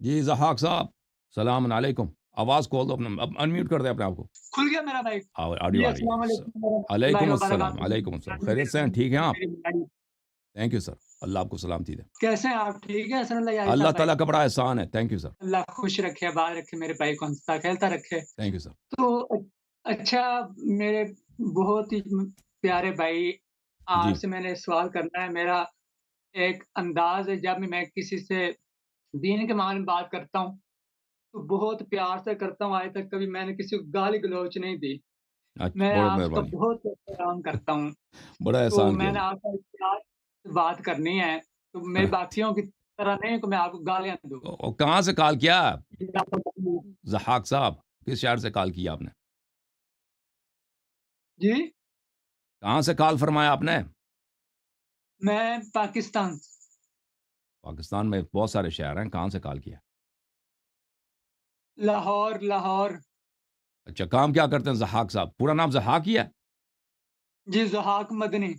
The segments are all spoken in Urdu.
جی ضحاک صاحب السلام علیکم. آواز کھول دو اپنا, اب انمیوٹ کر دیں اپنے آپ کو. کھل گیا میرا بھائی. آڈیو جی آ رہی السلام ہے. علیکم ورحمۃ علیکم اللہ السلام. وبرکاتہ. علیکم السلام. خیریت سے ہیں؟ ٹھیک ہیں آپ؟ میری بھائی. Thank you sir. اللہ آپ کو سلامتی دے. کیسے ہیں آپ؟ ٹھیک ہے حسن اللہ یاری اللہ صاحب بھائی؟ تعالیٰ کا بڑا احسان ہے. Thank you sir. اللہ خوش رکھے آباد رکھے میرے بھائی کو ہنستا کھیلتا رکھے. Thank you sir. تو اچھا میرے بہت ہی پیارے بھائی جی آپ سے میں نے سوال کرنا ہے. میرا ایک انداز ہے جب میں کسی سے دین کے معاملے میں بات کرتا ہوں تو بہت پیار سے کرتا ہوں. آج تک کبھی میں نے کسی کو گالی گلوچ نہیں دی. اچھا, میں بڑا آپ کا مہربانی. بہت احترام کرتا ہوں. بڑا تو احسان کیا میں نے جی. آپ کا پیار سے بات کرنی ہے تو میں باقیوں کی طرح نہیں کہ میں آپ کو گالیاں دوں. کہاں سے کال کیا ضحاک صاحب؟ کس شہر سے کال کیا آپ نے؟ جی کہاں سے کال فرمایا آپ نے؟ میں پاکستان. پاکستان میں بہت سارے شہر ہیں, کہاں سے کال کیا؟ لاہور. لاہور. اچھا, کام کیا کرتے ہیں ضحاک صاحب؟ پورا نام ضحاک ہی ہے؟ جی ضحاک مدنی.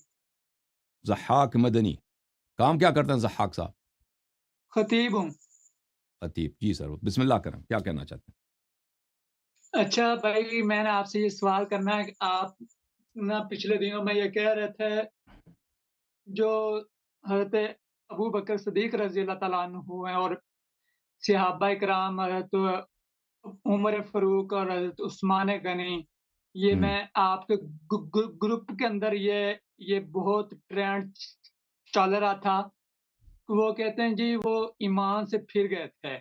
ضحاک مدنی. کام کیا کرتے ہیں ضحاک صاحب؟ خطیب ہوں. خطیب. جی سر, بسم اللہ کریں, کیا کہنا چاہتے ہیں؟ اچھا بھائی میں نے آپ سے یہ سوال کرنا ہے کہ آپ نہ پچھلے دنوں میں یہ کہہ رہے تھے جو حضرت ابو بکر صدیق رضی اللہ تعالیٰ عنہ ہیں اور صحابہ کرام حضرت عمر فاروق اور حضرت عثمان غنی, یہ ہوں, میں آپ کے گروپ کے اندر یہ بہت ٹرینڈ چل رہا تھا. وہ کہتے ہیں جی وہ ایمان سے پھر گئے تھے.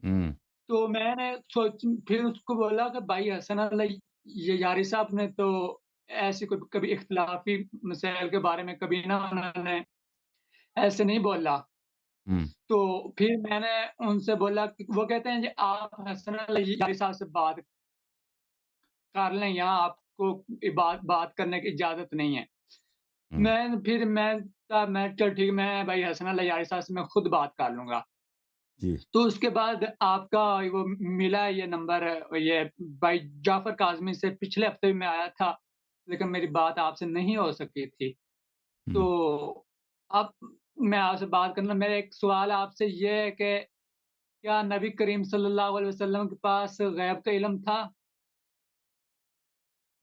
ہوں, تو میں نے پھر اس کو بولا کہ بھائی حسن اللہ یہ یاری صاحب نے تو ایسی کوئی کبھی اختلافی مسائل کے بارے میں کبھی نہ انہوں نے ایسے نہیں بولا. ہوں. تو پھر میں نے ان سے بولا کہ وہ کہتے ہیں جی آپ حسن اللہ یاری صاحب سے بات کر لیں, یہاں آپ کو بات کرنے کی اجازت نہیں ہے. ہوں. میں چل ٹھیک میں بھائی حسن اللہ یاری صاحب سے میں خود بات کر لوں گا. جی تو اس کے بعد آپ کا وہ ملا یہ نمبر, یہ بھائی جعفر کاظمی سے پچھلے ہفتے بھی میں آیا تھا لیکن میری بات آپ سے نہیں ہو سکی تھی. ہوں. تو اب میں آپ سے بات کرنا, میرا ایک سوال آپ سے یہ ہے کہ کیا نبی کریم صلی اللہ علیہ وسلم کے پاس غیب کا علم تھا؟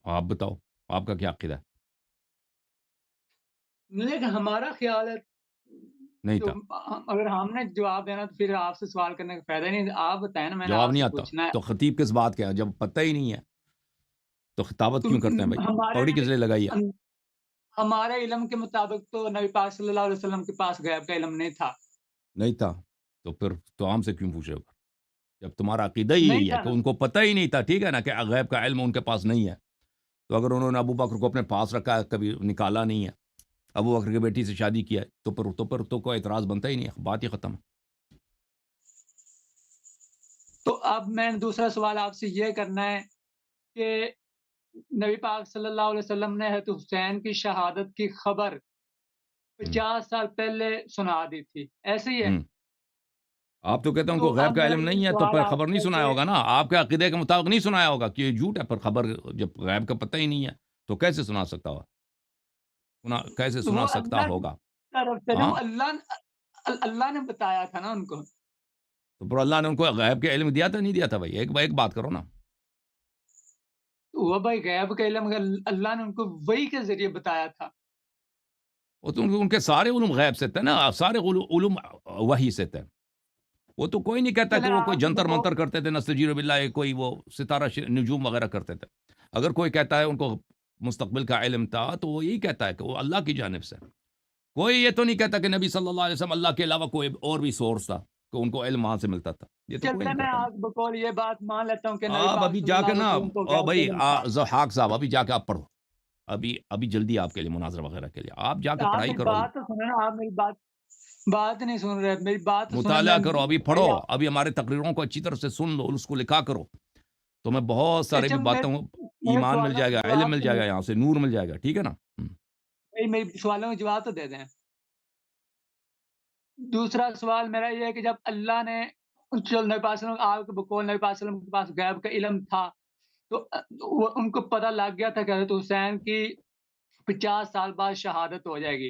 آپ بتاؤ, آپ کا کیا عقیدہ ہے؟ لیکن ہمارا خیال ہے نہیں تو تھا. اگر ہم نے جواب دینا تو پھر آپ سے سوال کرنے کا فائدہ نہیں. آپ بتائیں نا, میں نے جواب آپ نہیں سے آتا پوچھنا ہے. تو خطیب کس بات کے ہیں؟ جب پتہ ہی نہیں ہے تو خطابت تو کیوں کرتے ہیں بھائی؟ ہمارے پگڑی کس لیے لگائی ہے؟ ہمارے علم کے مطابق تو نبی پاک صلی اللہ علیہ وسلم کے پاس غیب کا علم نہیں تھا. نہیں تھا تو پھر تو ہم سے کیوں پوچھے ہو؟ جب تمہارا عقیدہ ہی نہیں یہی ہے تھا کہ نا. ان کو پتہ ہی نہیں تھا, ٹھیک ہے نا, کہ غیب کا علم ان کے پاس نہیں ہے, تو اگر انہوں نے ابو بکر کو اپنے پاس رکھا ہے, کبھی نکالا نہیں ہے, ابو بکر کی بیٹی سے شادی کیا ہے, تو کوئی اعتراض بنتا ہی نہیں ہے, بات ہی ختم. تو اب میں نے دوسرا سوال آپ سے یہ کرنا ہے کہ نبی پاک صلی اللہ علیہ وسلم نے حضرت حسین کی شہادت کی خبر 50 سال پہلے سنا دی تھی, ایسے ہی ہے؟ ہوں. آپ تو کہتے ہیں ان تو کو غیب اب کا میرا علم یہ نہیں ہے, تو سوال پھر آپ خبر نہیں سے سنایا کہ ہوگا نا, آپ کے عقیدے کے مطابق نہیں سنایا ہوگا, کہ یہ جھوٹ ہے. پھر خبر جب غیب کا پتہ ہی نہیں ہے تو کیسے سنا سکتا ہوگا, کیسے سنا وہ سکتا اللہ کی ہوگا؟ طرف سے نا, ہاں, وہ اللہ نے بتایا تھا نا ان کو. تو پھر اللہ نے ان کو غیب کے علم دیا تھا نہیں دیا تھا بھائی؟ ایک بات کرو نا. وہ بھائی غیب کا علم اللہ نے ان کو وحی کے ذریعے بتایا تھا. وہ تو ان کے سارے علوم غیب سے تھے نا, سارے علوم وحی سے تھے. وہ تو کوئی نہیں کہتا کہ چلیں وہ کوئی آپ جنتر منتر کرتے تھے, نستجیر باللہ, کوئی وہ ستارہ نجوم وغیرہ کرتے تھے. اگر کوئی کہتا ہے ان کو مستقبل کا علم تھا تو وہ یہی کہتا ہے کہ وہ اللہ کی جانب سے. کوئی یہ تو نہیں کہتا کہ نبی صلی اللہ علیہ وسلم اللہ کے علاوہ کوئی اور بھی سورس تھا کہ ان کو علم وہاں سے ملتا تھا, یہ تو کوئی چلیں نہیں میں کہتا نا. آپ بقول یہ بات مان لیتا ہوں کہ نبی آپ پاک ابھی صلی جا اللہ کے علیہ نا, وسلم کو غیب کا بھائی علم تھا. ضحاک صاحب, ابھی جا کے آپ پڑھو. ابھی جلدی آپ کے لیے مناظرہ وغیرہ کے لیے آپ جا کے آپ پڑھائی میری کرو. ابھی بات تو سنیں نا, آپ میری بات نہیں سن رہے, میری بات تو سنیں. مطالعہ کرو, ابھی پڑھو, بھائی ابھی ہمارے تقریروں کو اچھی طرح سے سن لو, اس کو لکھا کرو. تو میں بہت سارے اچھا بھی باتوں, میرے ایمان مل سوالوں جائے کا گا, علم جواب مل تو جائے گا, یہاں سے نور مل جائے گا, ٹھیک ہے نا. میری سوالوں کا جواب تو دے دیں. دوسرا سوال میرا یہ ہے کہ جب اللہ نے نبی پاک صلی اللہ علیہ وسلم آپ کے بقول نبی پاک صلی اللہ علیہ وسلم کے پاس غیب کا علم تھا تو وہ ان کو پتہ لگ گیا تھا کہ حضرت حسین کی 50 سال بعد شہادت ہو جائے گی.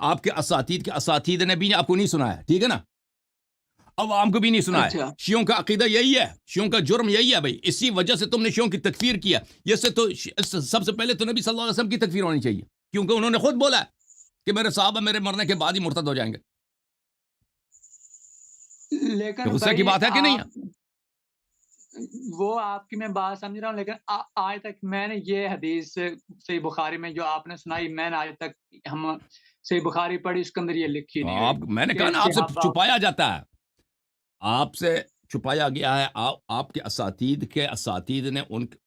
آپ کے اساتید نے بھی آپ کو نہیں سنایا، ٹھیک ہے نا، عوام کو بھی نہیں سنایا. اچھا شیعوں کا عقیدہ یہی ہے، شیعوں کا جرم یہی ہے بھائی، اسی وجہ سے تم نے شیعوں کی تکفیر کیا. یہ سے تو سب سے پہلے تو نبی صلی اللہ علیہ وسلم کی تکفیر ہونی چاہیے، کیونکہ انہوں نے خود بولا ہے کہ میرے صحابہ میرے مرنے کے بعد ہی مرتد ہو جائیں گے. لیکن غصے کی بھائی بات ہے کہ نہیں ہے؟ آپ وہ آپ کی میں بات سمجھ رہا ہوں، لیکن آج تک میں نے یہ حدیث صحیح بخاری میں جو آپ نے سنائی، میں نے آج تک ہم صحیح بخاری پڑھی، اس کے اندر یہ لکھی نہیں ہوئی میں نے کہا کہ نا آپ سے صحابہ. چھپایا جاتا ہے، آپ سے چھپایا گیا ہے. آپ کے اساتید نے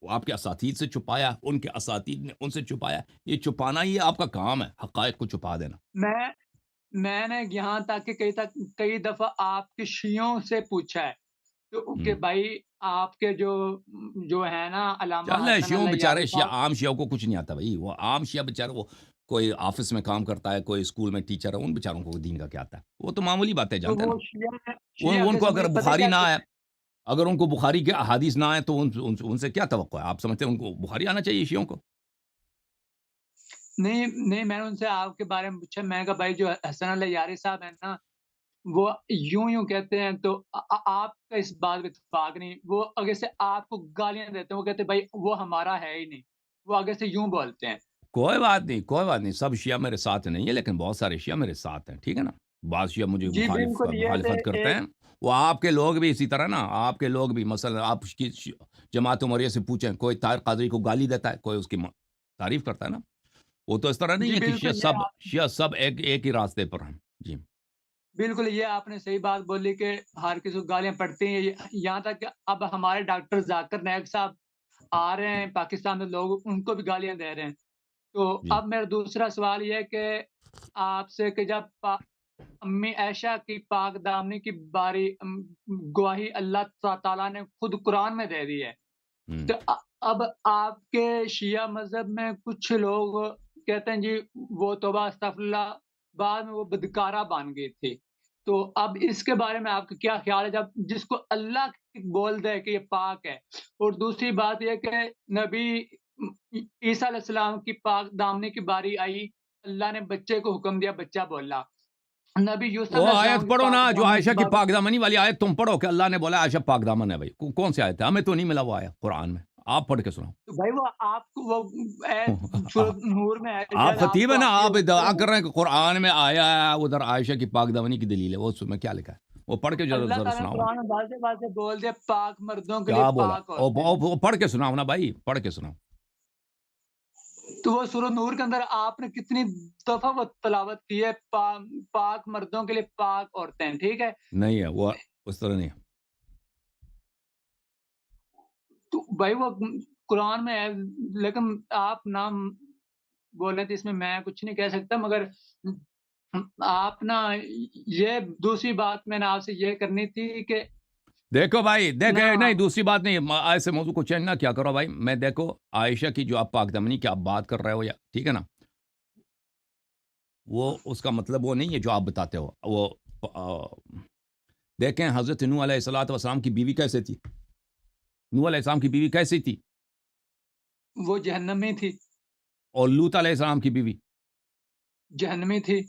آپ کے اساتید سے چھپایا، ان کے اساتید نے ان سے چھپایا. یہ چھپانا ہی آپ کا کام ہے، حقائق کو چھپا دینا. میں نے یہاں تک کہ کئی دفعہ آپ کے شیعوں سے پوچھا ہے کہ بھائی آپ کے جو ہے نا علامہ چل رہے حسن شیعوں اللہ بیچارے، یاری شیعہ صاحب. عام شیعوں کو کچھ نہیں آتا بھائی. وہ عام شیعہ بیچارے، وہ کوئی آفس میں کام کرتا ہے، کوئی اسکول میں ٹیچر ہے، ان بیچاروں کو دین کا کیا آتا ہے؟ وہ تو معمولی باتیں تو جانتے ہیں وہ نا. شیعہ ان کو قسم اگر یہ پتہ بخاری کیا نہ آئے، کرتے اگر ان کو بخاری کے احادیث نہ آئے تو ان سے کیا توقع ہے؟ آپ سمجھتے ہیں ان کو بخاری آنا چاہیے شیعوں کو؟ نہیں میں نے ان سے آپ کے بارے میں پوچھا. میں نے کہا بھائی جو حسن اللہ یاری صاحب ہیں نا، وہ یوں کہتے ہیں، تو آپ کا اس بات پہ اتفاق نہیں. وہ آگے سے آپ کو گالیاں دیتے ہیں، وہ کہتے ہیں بھائی وہ ہمارا ہے ہی نہیں. وہ آگے سے یوں بولتے ہیں. کوئی بات نہیں. سب شیعہ میرے ساتھ نہیں ہے، لیکن بہت سارے شیعہ میرے ساتھ ہیں، ٹھیک ہے نا. بعض شیعہ مجھے جی بالکل، یہ مخالفت کرتے ایک ہیں. وہ آپ کے لوگ بھی اسی طرح نا، آپ کے لوگ بھی مثلا آپ کی جماعت عمریہ سے پوچھیں، کوئی طاہر قادری کو گالی دیتا ہے، کوئی اس کی تعریف کرتا ہے نا. وہ تو اس طرح نہیں جی ہے کہ بالکل شیعہ سب ایک ہی راستے پر ہیں. جی بالکل یہ آپ نے صحیح بات بولی کہ ہر کسی کو گالیاں پڑتی ہیں. یہاں تک کہ اب ہمارے ڈاکٹر ذاکر نائک صاحب آ رہے ہیں پاکستان میں، لوگ ان کو بھی گالیاں دے رہے ہیں. تو جی اب میرا دوسرا سوال یہ ہے کہ آپ سے کہ جب امی عائشہ کی پاک دامنی کی باری گواہی اللہ تعالیٰ نے خود قرآن میں دے دی ہے، ہم۔ تو اب آپ کے شیعہ مذہب میں کچھ لوگ کہتے ہیں جی وہ توبہ استغفر اللہ، بعد میں وہ بدکارہ بن گئی تھی. تو اب اس کے بارے میں آپ کا کیا خیال ہے، جب جس کو اللہ بول دے کہ یہ پاک ہے؟ اور دوسری بات یہ کہ نبی عیسیٰ علیہ السلام کی پاک دامنی کی باری آئی، اللہ نے بچے کو حکم دیا، بچہ بولا. نبی یوسف وہ علیہ السلام آیت کی پڑھو پاک نا جو دامنی عائشہ کی کی باری. پاک دامنی والی آیت تم پڑھو کہ اللہ نے بولا عائشہ پاک دامن ہے. بھائی کون سی آیت ہے؟ ہمیں تو نہیں ملا وہ آیت قرآن میں. آپ پڑھ کے سناؤ. تو بھائی وہ آپ کو وہ سورۃ نور میں ہے، آپ جب آپ خطیب کو ہے نا، آتی ہے آپ وہ دعا پڑھیں. کر رہے ہیں کہ قرآن میں آیا ہے ادھر عائشہ کی پاک دامنی کی دلیل ہے، وہ اس میں کیا لکھا ہے؟ وہ پڑھ کے اللہ ذرا تعالیٰ نے سناؤ نا. قرآن میں واضح واضح بول دیا پاک مردوں کے لیے کیا بولا؟ پاک ہوتے ہیں. وہ پڑھ کے سناؤ نا بھائی، پڑھ کے سناؤ. تو وہ سورۃ نور کے اندر آپ نے کتنی دفعہ وہ تلاوت کی ہے، پاک مردوں کے لیے پاک عورتیں ہیں، ٹھیک ہے. نہیں ہے وہ اس طرح نہیں ہے. تو بھائی وہ قرآن میں ہے، لیکن آپ نام بولے تو اس میں میں کچھ نہیں کہہ سکتا. مگر آپ نا یہ دوسری بات میں نے آپ سے یہ کرنی تھی کہ دیکھو بھائی، نہ نہیں دوسری بات نہیں، ایسے موضوع کو چینج نہ کیا کرو بھائی. میں دیکھو عائشہ کی جو آپ پاک دامنی کی آپ بات کر رہے ہو، یا ٹھیک ہے نا، وہ اس کا مطلب وہ نہیں ہے جو آپ بتاتے ہو. وہ دیکھیں حضرت نوح علیہ الصلوۃ والسلام کی بیوی کیسے تھی؟ نوح علیہ السلام کی بیوی کیسی تھی؟ وہ جہنمی تھی. اور لوط علیہ السلام کی بیوی، جہنمی تھی.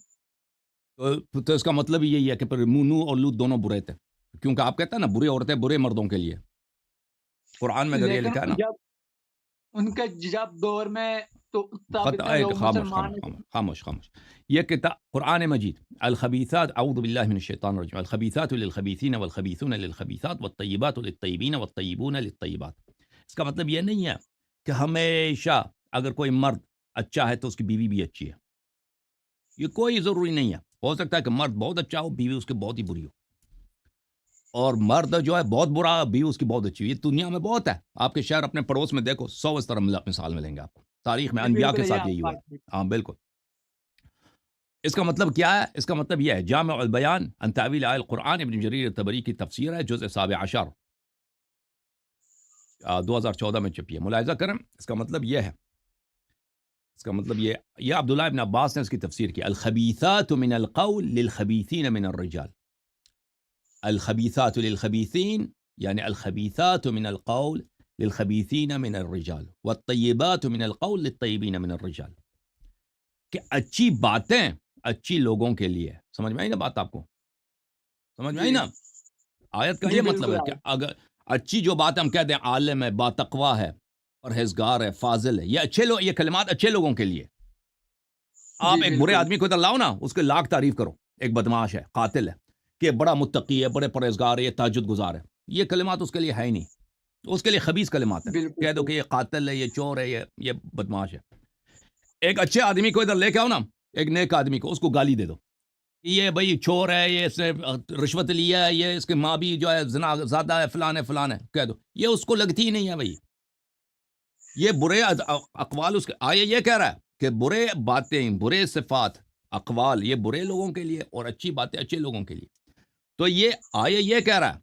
تو اس کا مطلب یہی ہے کہ پھر نوح اور لوط دونوں برے تھے، کیونکہ آپ کہتے ہیں نا بری عورتیں برے مردوں کے لیے. قرآن میں اگر یہ لیکن لکھا ہے نا، جب ان کے جب دور میں تو تب اتنے لوگ خاموش مسلمان خاموش خاموش خاموش خاموش. یہ کتاب قرآن مجید، الخبیثات، اعوذ باللہ من الشیطان الرجیم، الخبیثات للخبیثین والخبیثون للخبیثات والطیبات للطیبین والطیبون للطیبات. اس کا مطلب یہ نہیں ہے کہ ہمیشہ اگر کوئی مرد اچھا ہے تو اس کی بیوی بھی اچھی ہے. یہ کوئی ضروری نہیں ہے. ہو سکتا ہے کہ مرد بہت اچھا ہو، بیوی اس کی بہت ہی بری ہو. اور مرد جو ہے بہت برا، بیوی اس کی بہت اچھی ہو. یہ دنیا میں بہت ہے. آپ کے شہر اپنے پڑوس میں دیکھو، 100 اس طرح مثال ملیں گے آپ کو. تاریخ میں جی انبیاء کے بالکل یہ ساتھ آپ یہی ہوا ہے. بات ٹھیک. ہاں بالکل. اس کا مطلب کیا ہے؟ اس کا مطلب یہ ہے، جامع البیان عن تاویل آیہ القرآن ابن جریر طبری کی تفسیر ہے، جزء 17، 2014 میں چھپی ہے. ملاحظہ کریں. اس کا مطلب یہ ہے، اس کا مطلب یہ عبداللہ ابن عباس نے اس کی تفسیر کی. الخبیثات من القول للخبیثین من الرجال. الخبیثات للخبیثین یعنی الخبیثات من القول للخبیثین من الرجال والطیبات من القول للطیبین من الرجال. کہ اچھی باتیں اچھی لوگوں کے لیے. سمجھ میں آئی نا بات آپ کو؟ سمجھ میں آئی جی نا؟ آیت کا جی یہ مطلب بالکل ہے کہ اگر اچھی جو بات ہم کہتے ہیں عالم ہے، باتقوا ہے، پرہیزگار ہے، فاضل ہے، یہ اچھے لوگ، یہ کلمات اچھے لوگوں کے لیے. آپ جی ایک برے بالکل آدمی کو ادھر لاؤ نا، اس کے لاکھ تعریف کرو، ایک بدماش ہے، قاتل ہے، کہ بڑا متقی ہے، بڑے پرہیزگار ہے، یہ تہجد گزار ہے، یہ کلمات اس کے لیے ہے ہی نہیں. اس کے لیے خبیث کلمات ہیں. بالکل کہہ دو کہ یہ قاتل ہے، یہ چور ہے، یہ بدماش ہے. ایک اچھے آدمی کو ادھر لے کے آؤ نا، ایک نیک آدمی کو، اس کو گالی دے دو، یہ بھائی چور ہے، یہ اس نے رشوت لیا ہے، یہ اس کی ماں بھی جو ہے زنا زیادہ ہے، فلان ہے فلان ہے، کہہ دو. یہ اس کو لگتی ہی نہیں ہے بھائی. یہ برے اقوال اس کے آیا یہ کہہ رہا ہے کہ برے باتیں، برے صفات، اقوال یہ برے لوگوں کے لیے اور اچھی باتیں اچھے لوگوں کے لیے. تو یہ آیا یہ کہہ رہا ہے.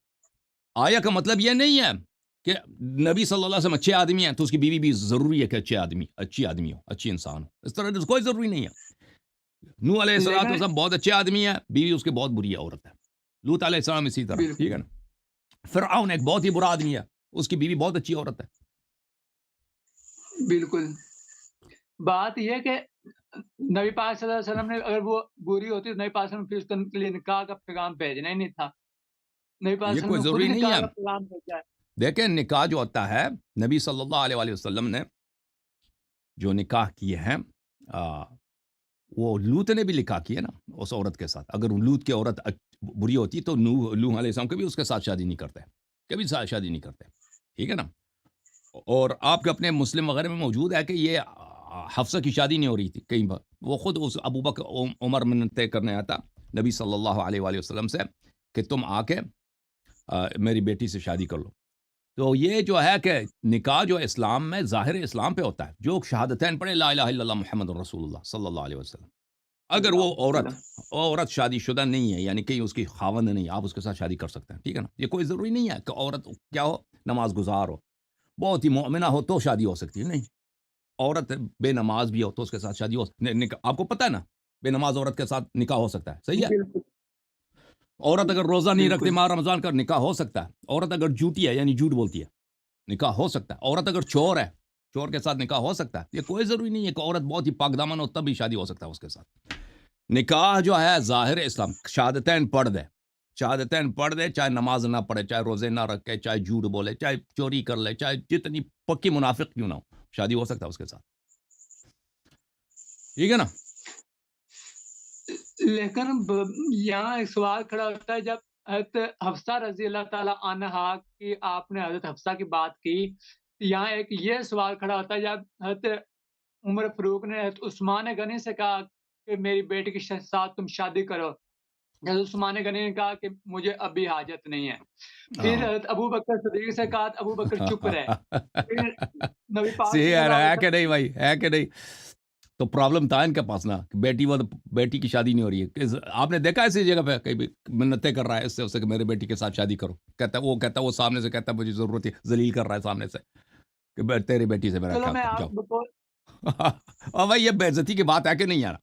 آیا کا مطلب یہ نہیں ہے کہ نبی صلی اللہ علیہ وسلم اچھے آدمی ہیں تو اس کی بیوی بھی ضروری ہے کہ اچھی آدمی ہو، اچھی انسان ہو. اس طرح کوئی ضروری نہیں ہے. نوح علیہ السلام لیکن بہت اچھے آدمی ہے، بیوی اس کے بہت بری عورت ہے. لوط علیہ السلام اسی طرح، ٹھیک بالکل ہے نا. فرعون ایک بہت ہی برا آدمی ہے، اس کی بیوی بہت اچھی عورت ہے. بالکل بات یہ ہے کہ نبی پاک صلی اللہ علیہ وسلم نے اگر وہ بری ہوتی تو نبی پاک صلی اللہ علیہ وسلم پھر اس کے لیے نکاح کا پیغام بھیجنا ہی نہیں تھا. نبی پاک یہ صلی اللہ علیہ کوئی وسلم نے خود ضروری نہیں نکاح ہے. کا پیغام بھیجا ہے. دیکھیں نکاح جو ہوتا ہے، نبی صلی اللہ علیہ وآلہ وسلم نے جو نکاح کیے ہیں، وہ لوط نے بھی نکاح کیا نا اس عورت کے ساتھ. اگر لوط کی عورت بری ہوتی تو نوح علیہ السلام کبھی اس کے ساتھ شادی نہیں کرتے، کبھی شادی نہیں کرتے، ٹھیک ہے نا. اور آپ کے اپنے مسلم وغیرہ میں موجود ہے کہ یہ حفصہ کی شادی نہیں ہو رہی تھی کئی بار. وہ خود اس ابو بکر عمر منتیں کرنے آتا نبی صلی اللہ علیہ وآلہ وسلم سے کہ تم آ کے میری بیٹی سے شادی کر لو. تو یہ جو ہے کہ نکاح جو اسلام میں ظاہر اسلام پہ ہوتا ہے، جو شہادتین پڑھے لا الہ الا اللہ محمد رسول اللہ صلی اللہ علیہ وسلم. صلی اگر اللہ وہ علیہ وسلم. عورت شادی شدہ نہیں ہے، یعنی کہیں اس کی خاوند نہیں، آپ اس کے ساتھ شادی کر سکتے ہیں، ٹھیک ہے نا. یہ کوئی ضروری نہیں ہے کہ عورت کیا ہو، نماز گزار ہو، بہت ہی مومنہ ہو تو شادی ہو سکتی ہے. نہیں، عورت بے نماز بھی ہو تو اس کے ساتھ شادی ہو. آپ کو پتہ ہے نا، بے نماز عورت کے ساتھ نکاح ہو سکتا ہے. صحیح ہے. بالکل عورت اگر روزہ نہیں رکھتی بالکل ماہ رمضان کا، نکاح ہو سکتا ہے. عورت اگر جھوٹی ہے یعنی جھوٹ بولتی ہے، نکاح ہو سکتا ہے. عورت اگر چور ہے، چور کے ساتھ نکاح ہو سکتا ہے. یہ کوئی ضروری نہیں ہے کہ عورت بہت ہی پاک دامن ہو تب بھی شادی ہو سکتا ہے اس کے ساتھ. نکاح جو ہے ظاہر اسلام، شہادتین پڑھ دے، شہادتین پڑھ دے، چاہے نماز نہ پڑھے، چاہے روزے نہ رکھے، چاہے جھوٹ بولے، چاہے چوری کر لے، چاہے جتنی پکی منافق کیوں نہ ہو، شادی ہو سکتا ہے اس کے ساتھ. ٹھیک ہے نا. لیکن یہاں ایک سوال کھڑا ہوتا ہے جب حضرت حفصہ رضی اللہ تعالیٰ عنہا کی آپ نے حضرت حفصہ کی بات کی. یہاں ایک یہ سوال کھڑا ہوتا ہے جب حضرت عمر فاروق نے حضرت عثمان غنی سے کہا کہ میری بیٹی کے ساتھ تم شادی کرو. حضرت عثمان غنی نے کہا کہ مجھے ابھی حاجت نہیں ہے. پھر حضرت ابو بکر صدیق سے کہا تو ابو بکر چپ رہے. پھر نبی پاک صحیح صلی اللہ علیہ ہے کہ وسلم نہیں بھائی، ہے کہ نہیں. تو پرابلم تھا ان کے پاس نا، بیٹی کی شادی نہیں ہو رہی ہے. آپ نے دیکھا ایسی جگہ پہ کہیں بھی منتیں کر رہا ہے اس سے اسے کہ میرے بیٹی کے ساتھ شادی کرو، کہتا ہے وہ سامنے سے کہتا ہے مجھے ضرورت ہے، ذلیل کر رہا ہے سامنے سے کہ تیری بیٹی سے میرا چلو کیا میں کام، آپ کو جاؤ. اور بھائی یہ بے عزتی کی بات ہے کہ نہیں یار،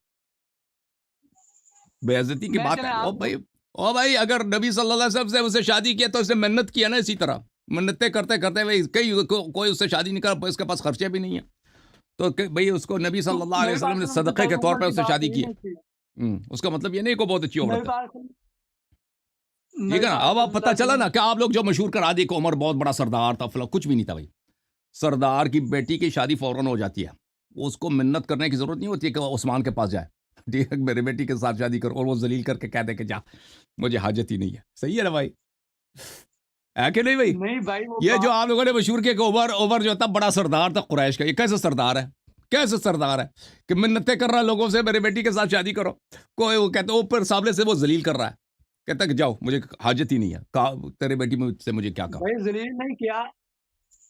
بے عزتی کی میں بات ہے. چلیں آپ کو او بھائی اگر نبی صلی اللہ علیہ وسلم سے اسے شادی کیا تو اس نے منت کیا نا. اسی طرح منتیں کرتے کرتے بھائی کوئی اس سے شادی نہیں کر، اس کے پاس خرچے بھی نہیں ہیں، تو بھئی اس کو نبی صلی اللہ علیہ نبی وسلم پاک نے صلی اللہ علیہ وسلم صدقے کے نے طور عمر پہ کی اس سے بات شادی ہی کی. نہیں کی. اس کا مطلب یہ نہیں کہ بہت اچھی عورت نبی ہے. پاک ٹھیک ہے نا. اب صلی پتہ اللہ چلا علیہ نا کہ آپ لوگ جو مشہور کرا دی کہ عمر بہت بڑا سردار تھا، فلاں کچھ بھی نہیں تھا بھائی. سردار کی بیٹی کی شادی فوراً ہو جاتی ہے، اس کو منت کرنے کی ضرورت نہیں ہوتی کہ وہ عثمان کے پاس جائے، ٹھیک ہے میری بیٹی کے ساتھ شادی کرو، اور وہ ذلیل کر کے کہہ دے کہ جا مجھے حاجت ہی نہیں ہے. صحیح ہے نا بھائی، ہے کہ نہیں بھائی. نہیں بھائی وہ یہ جو بات آپ لوگوں نے مشہور کیا کہ عمر جو تھا بڑا سردار تھا قریش کا، یہ کیسے سردار ہے، کیسے سردار ہے کہ منتیں کر رہا ہے لوگوں سے میرے بیٹی کے ساتھ شادی کرو. کوئی وہ کہتا ہے اوپر سامنے سے وہ ذلیل کر رہا ہے، کہتا ہے کہ جاؤ مجھے حاجت ہی نہیں ہے، تیرے بیٹی سے مجھے کیا کام. بھائی ذلیل نہیں کیا.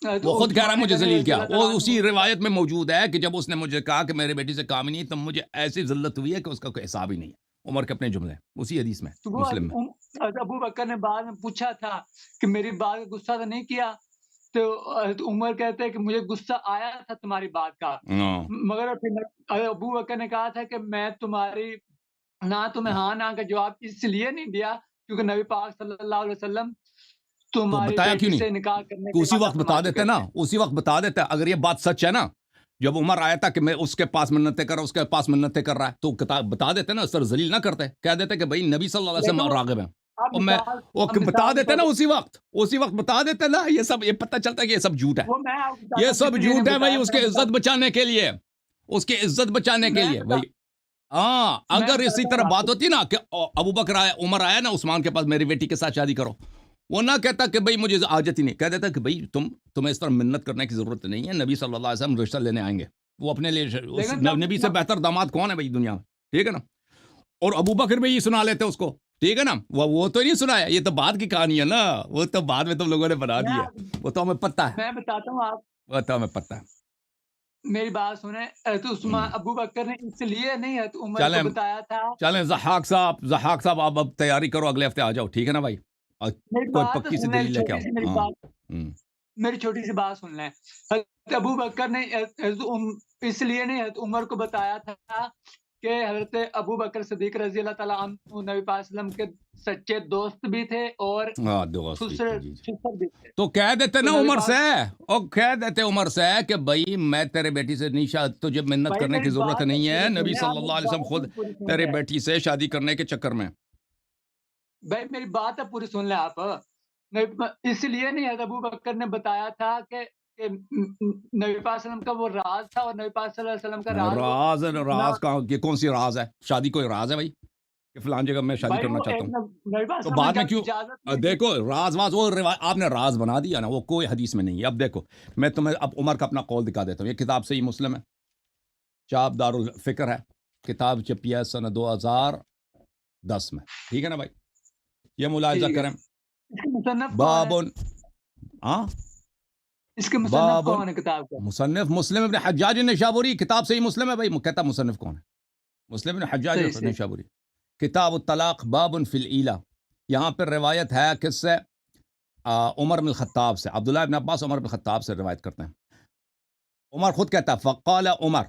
وہ تو خود کہہ رہا ہے عثمان مجھے غنی ذلیل رضی کیا. اللہ وہ تعالیٰ اسی عنہ روایت میں موجود ہے کہ جب اس نے مجھے کہا کہ میرے بیٹی سے کام ہی نہیں، تب مجھے ایسی ذلت ہوئی ہے کہ اس کا کوئی حساب ہی نہیں ہے. عمر کے اپنے جملے اسی حدیث میں تو وہ مسلم میں. حضرت ابو بکر نے بعد میں پوچھا تھا کہ میری بات کا غصہ تو نہیں کیا. تو حضرت عمر کہتے ہیں کہ مجھے غصہ آیا تھا تمہاری بات کا، ہاں. مگر پھر حضرت ابو بکر نے کہا تھا کہ میں تمہاری نہ تمہیں ہاں نہ کا جواب اس لیے نہیں دیا کیونکہ نبی پاک صلی اللہ علیہ وسلم تو تمہاری بتایا کیوں بیٹی نہیں، سے نکاح کرنے تو کے اسی وعدہ وقت فرما بتا چکے دیتے نا، تھے. اسی وقت بتا دیتے. اگر یہ بات سچ ہے نا جب عمر آیا تھا کہ میں اس کے پاس منتیں کر رہا ہوں، اس کے پاس منتیں کر رہا ہے، تو بتا دیتے نا، سر ذلیل نہ کرتے، کہہ دیتے کہ بھائی نبی صلی اللہ علیہ وسلم راغب ہیں، آپ اور میں وہ بتا دیتے نا اسی وقت بتا دیتے نا، یہ پتہ چلتا ہے کہ یہ سب جھوٹ ہے، وہ میں آپ کو یہ بتاتا ہوں سب کسی نے جھوٹ ہے بھائی، بتایا، اس کی عزت بچانے کے لیے، اس کی عزت بچانے کے میں لیے بتا- بھائی. ہاں اگر میں اسی بتاتا طرح ہوں بات ہوتی نا کہ ابو بکر آیا، عمر آیا نا عثمان کے پاس، میری بیٹی کے ساتھ شادی کرو، وہ نہ کہتا کہ بھائی مجھے حاجت ہی نہیں، کہہ دیتا کہ بھائی تمہیں اس طرح منت کرنے کی ضرورت نہیں ہے، نبی صلی اللہ علیہ وسلم رشتہ لینے آئیں گے، وہ اپنے لیے لیکن جب نبی سے بہتر داماد کون ہے بھائی دنیا میں، ٹھیک ہے نا. اور ابو بکر بھی یہ سنا لیتے اس کو، ٹھیک ہے نا، وہ تو نہیں سنایا، یہ تو بعد کی کہانی ہے نا، وہ تو بعد میں تم لوگوں نے بنا دی ہے، وہ تو ہمیں پتہ ہے، میں بتاتا ہوں، آپ وہ تو ہمیں پتہ ہے. میری بات سنیں. حضرت عثمان ابو بکر نے اس لیے نہیں حضرت عمر چلیں کو بتایا تھا. چلیں ضحاک صاحب آپ اب تیاری کرو، اگلے ہفتے آ جاؤ، ٹھیک ہے نا بھائی، اور میری کوئی بات پکی سی سن لیں، دلیل لے کے آؤ. میری ہاں بات میری چھوٹی سی بات سن لیں. حضرت ابو بکر نے اس لیے نہیں حضرت عمر کو بتایا تھا کہ حضرت ابو بکر صدیق رضی اللہ تعالیٰ عنہ نبی پاک صلی اللہ علیہ وسلم کے سچے دوست بھی تھے اور ہاں دوست سسر جی. بھی تھے. تو کہہ دیتے نا تو نبی عمر پاک- سے، اور کہہ دیتے عمر سے کہ بھائی میں تیرے بیٹی سے نہیں تجھے منت بھائی کرنے کی میری ضرورت بات نہیں ہے، پوری نبی سنیں، صلی آپ اللہ میری علیہ وسلم بات خود پوری سن تیرے لیں. بیٹی سے شادی کرنے کے چکر میں. بھائی میری بات ہے پوری سن لیں آپ. اس لیے نہیں حضرت ابو بکر نے بتایا تھا کہ نبی پاک صلی اللہ علیہ وسلم کا وہ راز تھا، اور نبی پاک صلی اللہ علیہ وسلم کا راز راز کا یہ کون سی راز ہے؟ شادی کوئی راز ہے بھائی کہ فلان جگہ میں شادی بھائی کرنا وہ چاہتا ایک ہوں؟ نبی پاک تو صلی اللہ بعد علیہ میں وسلم کیوں اجازت نہیں دیکھو راز وہ آپ نے راز بنا دیا نا، وہ کوئی حدیث میں نہیں ہے. اب دیکھو میں تمہیں اب عمر کا اپنا قول دکھا دیتا ہوں، یہ کتاب صحیح مسلم ہے، چاپ دار الفکر ہے، کتاب چھپی ہے سنہ 2010 میں، ٹھیک ہے نا بھائی. یہ ملاحظہ ٹھیک ہے. کریں. اس کے مصنف کون ہے؟ بابن ہاں اس کے مصنف بابن کون ہے کتاب کا؟ مصنف مسلم ابن حجاج نشابوری، کتاب صحیح مسلم ہے بھائی، کہتا مصنف کون ہے؟ مسلم ابن حجاج صحیح. نشابوری، کتاب الطلاق بابن فی العیلا. یہاں پر روایت ہے کس سے؟ عمر بن الخطاب سے. عبداللہ ابن عباس عمر بن الخطاب سے روایت کرتے ہیں. عمر خود کہتا ہے فقال عمر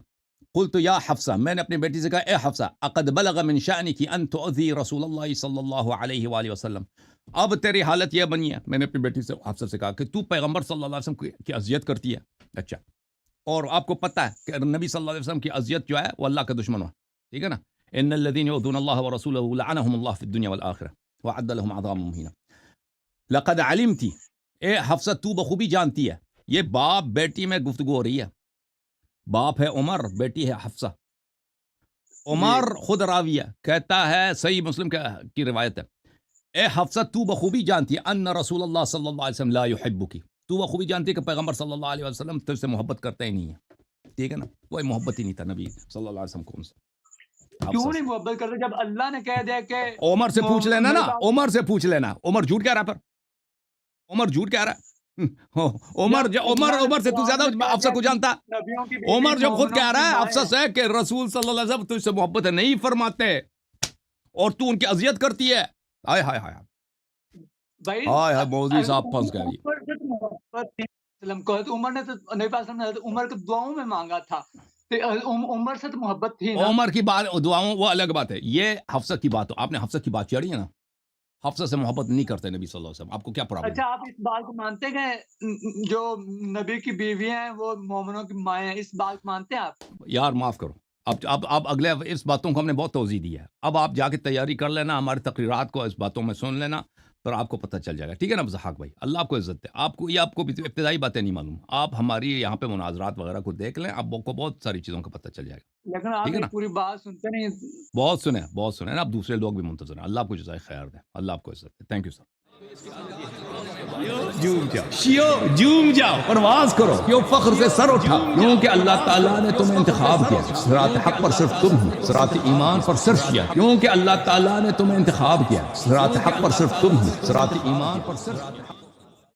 قلت یا حفصہ، میں نے اپنی بیٹی سے کہا اے حفصہ اقد بلغ من شأنک ان تؤذی رسول اللہ صلی اللہ علیہ وآلہ وسلم، اب تیری حالت یہ بنی ہے، میں نے اپنی بیٹی سے حفصہ سے کہا کہ تو پیغمبر صلی اللہ علیہ وسلم کی اذیت کرتی ہے. اچھا، اور آپ کو پتہ ہے کہ نبی صلی اللہ علیہ وسلم کی اذیت جو ہے وہ اللہ کا دشمن ہے، ٹھیک ہے نا. ان الذين يؤذون الله ورسوله لعنهم الله في الدنيا والآخرة وأعد لهم عذابا مهينا. لقد علمتی، اے حفصہ تو بخوبی جانتی ہے، یہ باپ بیٹی میں گفتگو ہو رہی ہے، باپ ہے عمر، بیٹی ہے حفصہ. عمر خود راوی ہے، کہتا ہے صحیح مسلم کی روایت ہے، اے حفصہ تو بخوبی جانتی ہے ان رسول اللہ صلی اللہ علیہ وسلم لا يحبک، تو بخوبی جانتی ہے کہ پیغمبر صلی اللہ علیہ وسلم تجھ سے محبت کرتا ہی نہیں ہے، ٹھیک ہے نا. کوئی محبت ہی نہیں تھا نبی صلی اللہ علیہ وسلم کو ان سے. کیوں نہیں محبت کرتے جب اللہ نے کہہ دیا کہ عمر سے پوچھ لینا نا، عمر سے پوچھ لینا، عمر جھوٹ کہہ رہا ہے، پر عمر جھوٹ کہہ رہا ہے. عمر سے تو زیادہ حفصہ کو جانتا. عمر جب خود کہہ رہا ہے حفصہ سے کہ رسول صلی اللہ علیہ وسلم تجھ سے محبت نہیں فرماتے اور تو ان کی اذیت کرتی ہے. ہائے ہائے ہائے ہائے مولوی صاحب پھنس گئے. عمر نے تو نبی پاک صلی اللہ علیہ وسلم نے عمر کو دعاؤں میں مانگا تھا، عمر سے تو محبت تھی نا. عمر کی بات دعاؤں وہ الگ بات ہے، یہ حفصہ کی بات ہو، آپ نے حفصہ کی بات چڑھی ہے نا، حفصہ سے محبت نہیں کرتے نبی صلی اللہ علیہ وسلم، آپ کو کیا پرابلم؟ اچھا آپ اس بات کو مانتے ہیں کہ جو نبی کی بیویاں ہیں وہ مومنوں کی مائیں ہیں، اس بات کو مانتے ہیں آپ؟ یار معاف کرو، اب اگلے اس باتوں کو ہم نے بہت توضیح دی ہے، اب آپ جا کے تیاری کر لینا، ہماری تقریرات کو اس باتوں میں سن لینا، پر آپ کو پتہ چل جائے گا، ٹھیک ہے نا ضحاک بھائی. اللہ آپ کو عزت ہے، آپ کو بھی ابتدائی باتیں نہیں معلوم، آپ ہماری یہاں پہ مناظرات وغیرہ کو دیکھ لیں، آپ کو بہت ساری چیزوں کا پتہ چل جائے گا. لیکن آپ پوری بات سنتے نہیں. بہت سنے نا، اب دوسرے لوگ بھی منتظر ہیں. اللہ آپ کو جزائے خیر دے، اللہ آپ کو عزت دے. Thank you sir. جھوم جاؤ، پرواز کرو، کیوں فخر سے سر اٹھا، کیونکہ اللہ تعالیٰ نے تمہیں انتخاب کیا. صراط حق پر صرف تم ہو، صراط ایمان پر صرف کیا، کیونکہ اللہ تعالیٰ نے تمہیں انتخاب کیا. صراط حق پر صرف تم ہو، صراط ایمان پر صرف